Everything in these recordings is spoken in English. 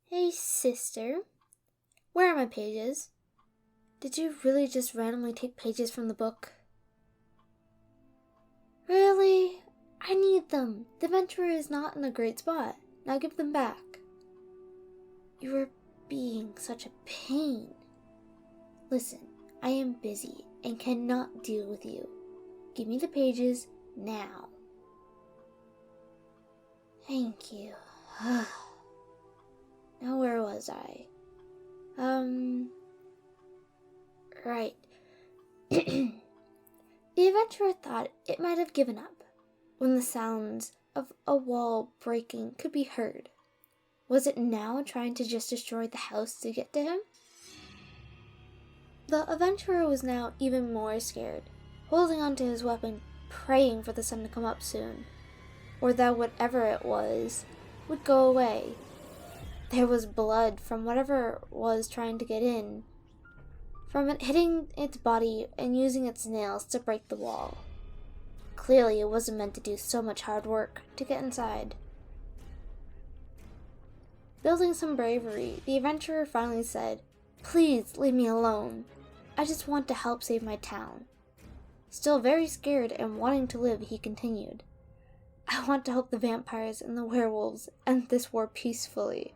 Hey, sister. Where are my pages? Did you really just randomly take pages from the book? Really? I need them. The adventurer is not in a great spot. Now give them back. You are being such a pain. Listen, I am busy and cannot deal with you. Give me the pages now. Thank you. Now where was I? Right. The adventurer thought it might have given up when the sounds of a wall breaking could be heard. Was it now trying to just destroy the house to get to him? The adventurer was now even more scared, holding onto his weapon, praying for the sun to come up soon, or that whatever it was would go away. There was blood from whatever was trying to get in, from it hitting its body and using its nails to break the wall. Clearly it wasn't meant to do so much hard work to get inside. Building some bravery, the adventurer finally said, "Please leave me alone. I just want to help save my town." Still very scared and wanting to live, he continued, "I want to help the vampires and the werewolves end this war peacefully."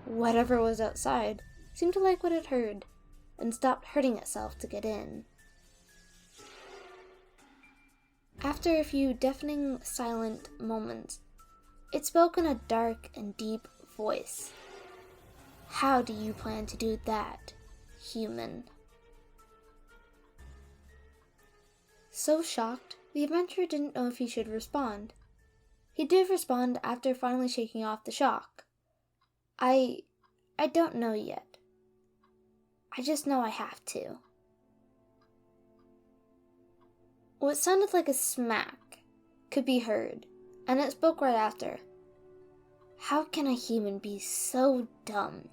Whatever was outside seemed to like what it heard and stopped hurting itself to get in. After a few deafening, silent moments, it spoke in a dark and deep voice. "How do you plan to do that, human?" So shocked, the adventurer didn't know if he should respond. He did respond after finally shaking off the shock. I don't know yet. I just know I have to." What sounded like a smack could be heard, and it spoke right after. "How can a human be so dumb?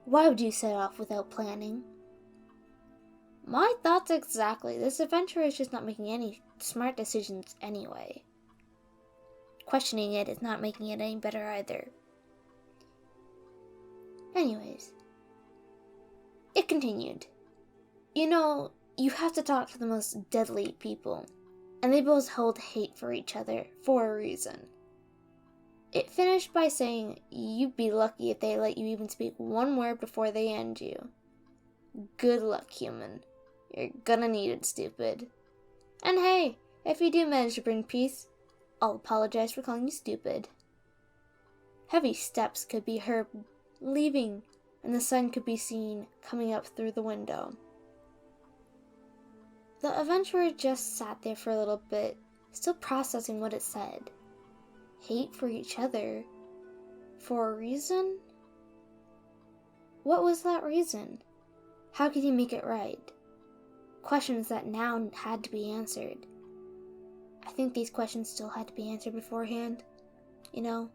Why would you set off without planning?" My thoughts exactly. This adventurer is just not making any smart decisions anyway. Questioning it is not making it any better either. Anyways, it continued. "You know, you have to talk to the most deadly people, and they both hold hate for each other for a reason." It finished by saying, "You'd be lucky if they let you even speak one word before they end you. Good luck, human. You're gonna need it, stupid. And hey, if you do manage to bring peace, I'll apologize for calling you stupid." Heavy steps could be heard leaving, and the sun could be seen coming up through the window. The adventurer just sat there for a little bit, still processing what it said. Hate for each other? For a reason? What was that reason? How could he make it right? Questions that now had to be answered. I think these questions still had to be answered beforehand. You know,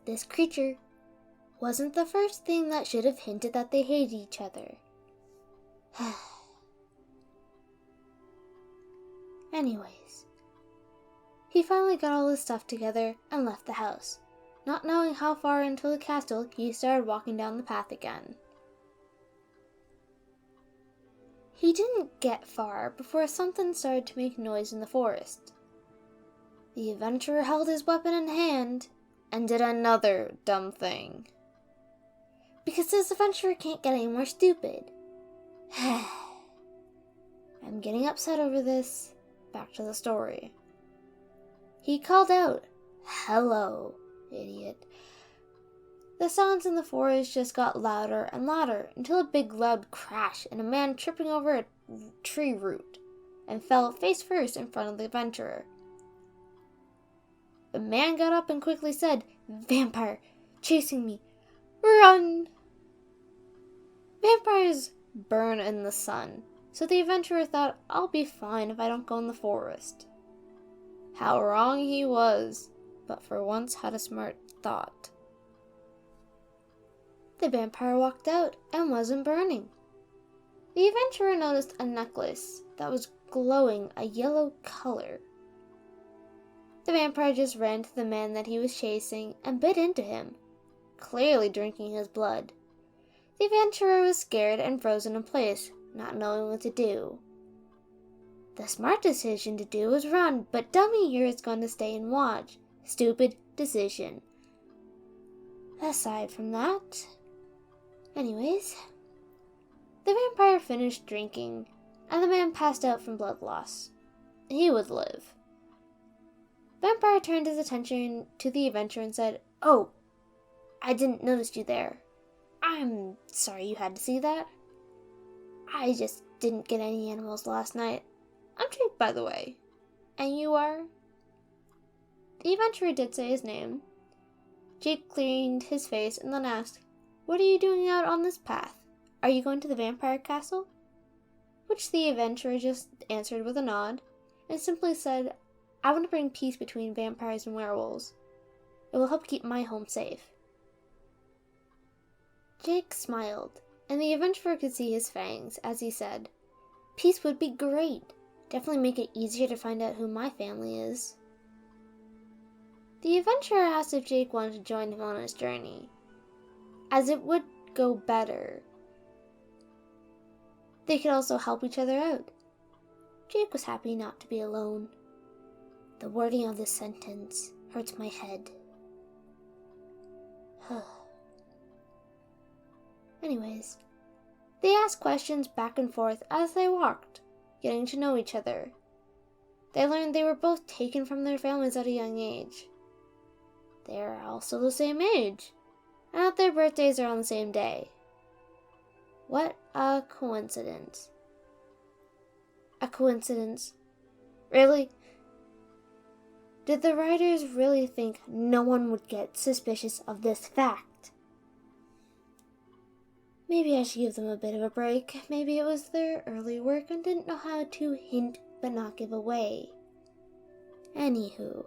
this creature wasn't the first thing that should have hinted that they hated each other. Anyways, he finally got all his stuff together and left the house. Not knowing how far into the castle, he started walking down the path again. He didn't get far before something started to make noise in the forest. The adventurer held his weapon in hand and did another dumb thing. Because this adventurer can't get any more stupid. I'm getting upset over this. Back to the story. He called out, "Hello, idiot." The sounds in the forest just got louder and louder until a big loud crash and a man tripping over a tree root and fell face first in front of the adventurer. The man got up and quickly said, "Vampire, chasing me. Run!" Vampires burn in the sun, so the adventurer thought, "I'll be fine if I don't go in the forest." How wrong he was, but for once had a smart thought. The vampire walked out and wasn't burning. The adventurer noticed a necklace that was glowing a yellow color. The vampire just ran to the man that he was chasing and bit into him, clearly drinking his blood. The adventurer was scared and frozen in place, not knowing what to do. The smart decision to do was run, but dummy here is going to stay and watch. Stupid decision. Aside from that... Anyways, the vampire finished drinking, and the man passed out from blood loss. He would live. Vampire turned his attention to the adventurer and said, "Oh, I didn't notice you there. I'm sorry you had to see that. I just didn't get any animals last night. I'm Jake, by the way. And you are?" The adventurer did say his name. Jake cleaned his face and then asked, "What are you doing out on this path? Are you going to the vampire castle?" Which the adventurer just answered with a nod, and simply said, "I want to bring peace between vampires and werewolves. It will help keep my home safe." Jake smiled, and the adventurer could see his fangs as he said, "Peace would be great. Definitely make it easier to find out who my family is." The adventurer asked if Jake wanted to join him on his journey, as it would go better. They could also help each other out. Jake was happy not to be alone. The wording of this sentence hurts my head. Anyways, they asked questions back and forth as they walked, getting to know each other. They learned they were both taken from their families at a young age. They are also the same age, and that their birthdays are on the same day. What a coincidence. A coincidence? Really? Did the writers really think no one would get suspicious of this fact? Maybe I should give them a bit of a break. Maybe it was their early work and didn't know how to hint but not give away. Anywho.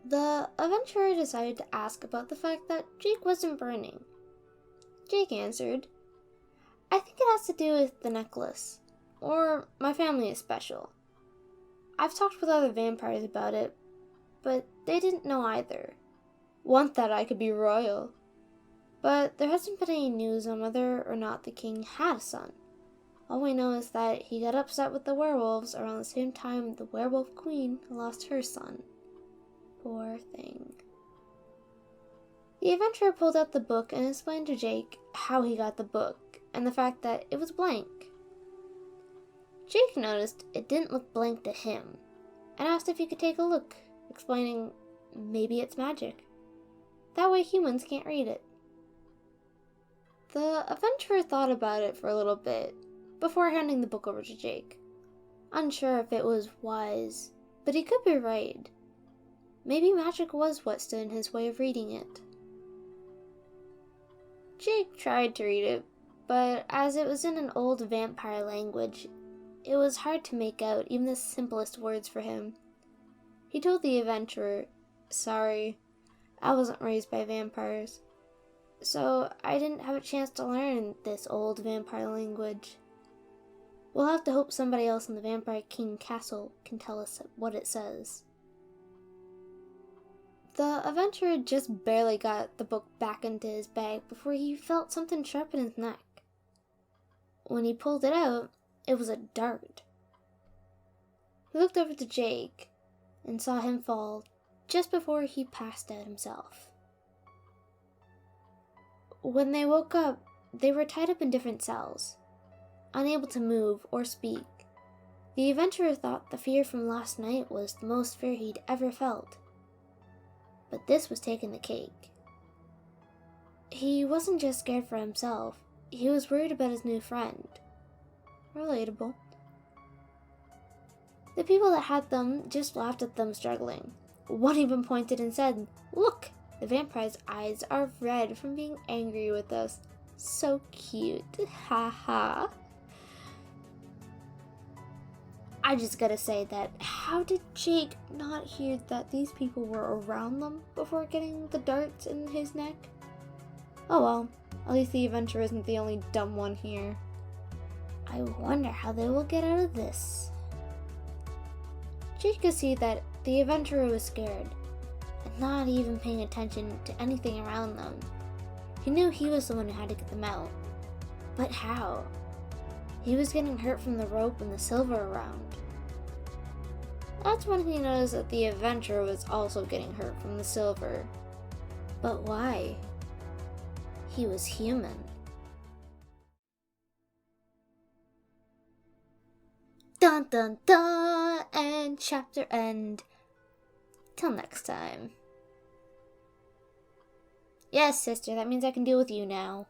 The adventurer decided to ask about the fact that Jake wasn't burning. Jake answered, "I think it has to do with the necklace, or my family is special. I've talked with other vampires about it, but they didn't know either. One thought I could be royal, but there hasn't been any news on whether or not the king had a son. All we know is that he got upset with the werewolves around the same time the werewolf queen lost her son. Poor thing." The adventurer pulled out the book and explained to Jake how he got the book, and the fact that it was blank. Jake noticed it didn't look blank to him, and asked if he could take a look, explaining maybe it's magic. That way humans can't read it. The adventurer thought about it for a little bit, before handing the book over to Jake. Unsure if it was wise, but he could be right. Maybe magic was what stood in his way of reading it. Jake tried to read it, but as it was in an old vampire language, it was hard to make out even the simplest words for him. He told the adventurer, "Sorry, I wasn't raised by vampires, so I didn't have a chance to learn this old vampire language. We'll have to hope somebody else in the Vampire King Castle can tell us what it says." The adventurer just barely got the book back into his bag before he felt something sharp in his neck. When he pulled it out, it was a dart. He looked over to Jake and saw him fall just before he passed out himself. When they woke up, they were tied up in different cells, unable to move or speak. The adventurer thought the fear from last night was the most fear he'd ever felt. But this was taking the cake. He wasn't just scared for himself, he was worried about his new friend. Relatable. The people that had them just laughed at them struggling. One even pointed and said, "Look, the vampire's eyes are red from being angry with us. So cute, ha ha." I just gotta say that, how did Jake not hear that these people were around them before getting the darts in his neck? Oh well, at least the adventurer isn't the only dumb one here. I wonder how they will get out of this. Jake could see that the adventurer was scared, and not even paying attention to anything around them. He knew he was the one who had to get them out. But how? He was getting hurt from the rope and the silver around. That's when he noticed that the adventurer was also getting hurt from the silver. But why? He was human. Dun dun dun! And chapter end. Till next time. Yes, sister, that means I can deal with you now.